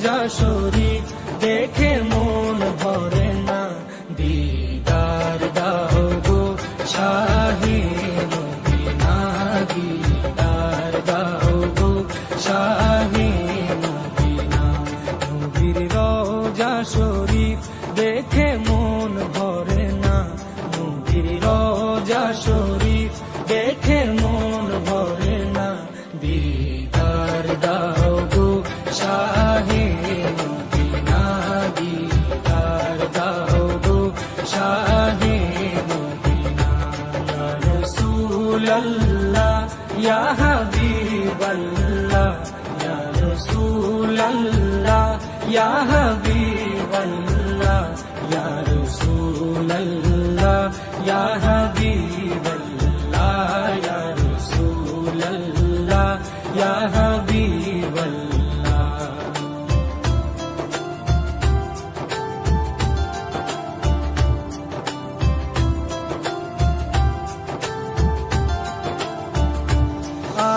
রোজা শরীফ দেখে মন ভরে না, দিদার দাও গো শাহে মদিনা, দিদার দাও গো শাহে মদিনা। নবীর রোজা শরীফ দেখে মন ভরে না, নবীর রোজা শরীফ দেখে মন ভরে না, দিদার দাও গো শাহে মদিনা, দিদার দাও গো শাহে মদিনা। ইয়া রাসূলাল্লাহ ইয়া হাবিবাল্লাহ, ইয়া রাসূলাল্লাহ ইয়া হাবিবাল্লাহ, ইয়া রাসূলাল্লাহ ইয়া হাবিবাল্লাহ, ইয়া রাসূলাল্লাহ ইয়া হাবিবাল্লাহ।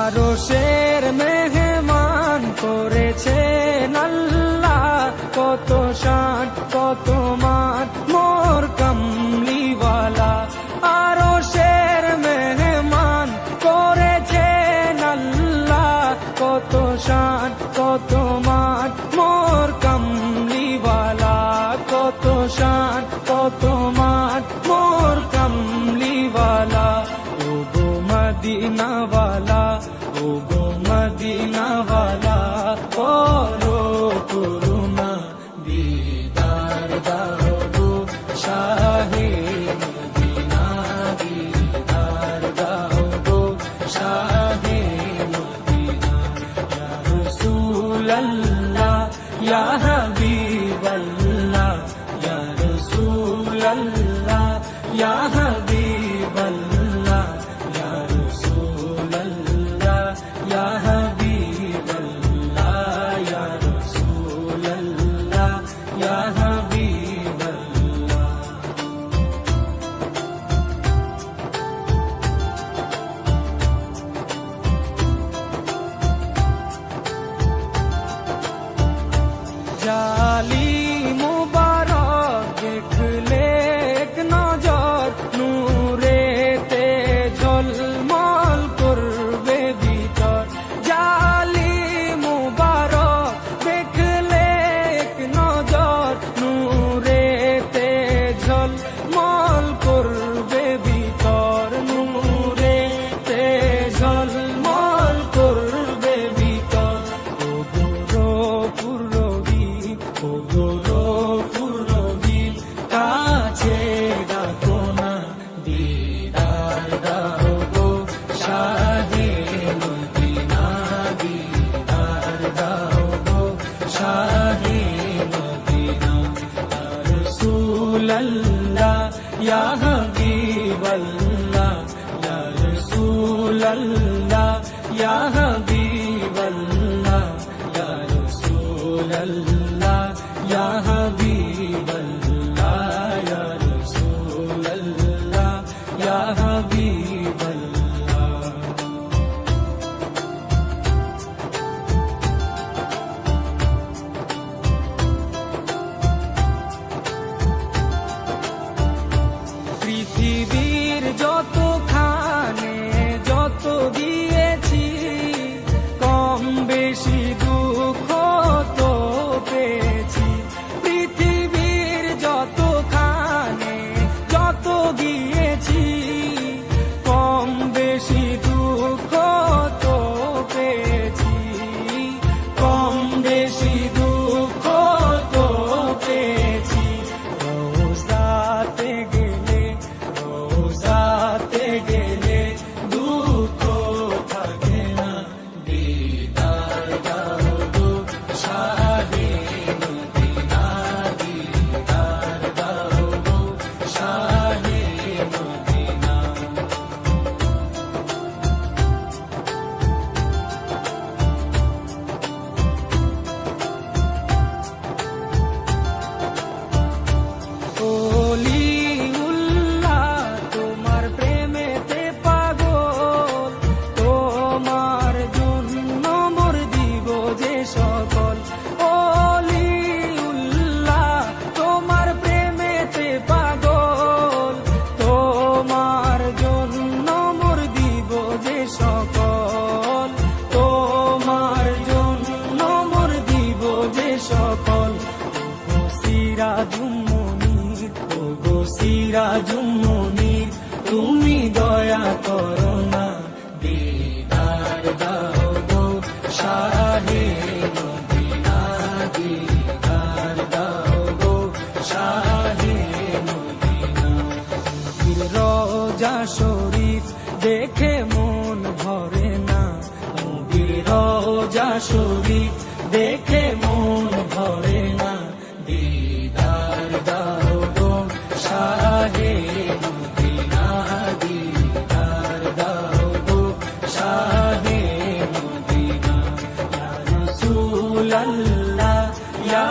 আরশের মেহমান করেছেন আল্লাহ, কত শান কত মান মোর কামলিওয়ালা। আরশের মেহমান করেছেন আল্লাহ, কত শান কত মান মোর কামলিওয়ালা, কত শান কত মান মোর কামলিওয়ালা। ও গো মদিনাওয়ালা, ও গো মদিনাওয়ালা, করো করুণা, দিদার দাও গো শাহে মদিনা, দিদার দাও গো শাহে মদিনা। ইয়া রাসূলাল্লাহ ইয়া হাবিবাল্লাহ, ইয়া রাসূলাল্লাহ ইয়া হাবিবাল্লাহ, ইয়া রাসূলাল্লাহ ইয়া হাবিবাল্লাহ, ইয়া রাসূলাল্লাহ ইয়া হাবিবাল্লাহ। জালি মুবারক দেখলে এক নজর, নূরেতে ঝলমল করবে ভিতর। জালি মুবারক দেখলে এক নজর, নূরেতে ঝলমল করবে ভিতর, নূরেতে ঝলমল করবে ভিতর। ও গো পুরবি, ও গো পুরবি, কাছে ডাকো না, দিদার দাও গো শাহে মদিনা, দিদার দাও গো শাহে মদিনা। ইয়া রাসূলাল্লাহ ইয়া হাবিবাল্লাহ, ইয়া রাসূলাল্লাহ ইয়া হাবিবাল্লাহ, ইয়া রাসূলাল্লাহ ইয়া হাবিবাল্লাহ, ইয়া রাসূলাল্লাহ ইয়া হাবিবাল্লাহ। পৃথিবীর যতখানে যত দিয়েছি, কম বেশি দুঃখ তো পেয়েছি। রওজা শরীফ দেখে মন ভরে না, নবীর রওজা শরীফ দেখে মন ভরে না। দিদার দাও গো শাহে মদিনা, দিদার দাও গো শাহে মদিনা। ইয়া রাসূলাল্লাহ ইয়া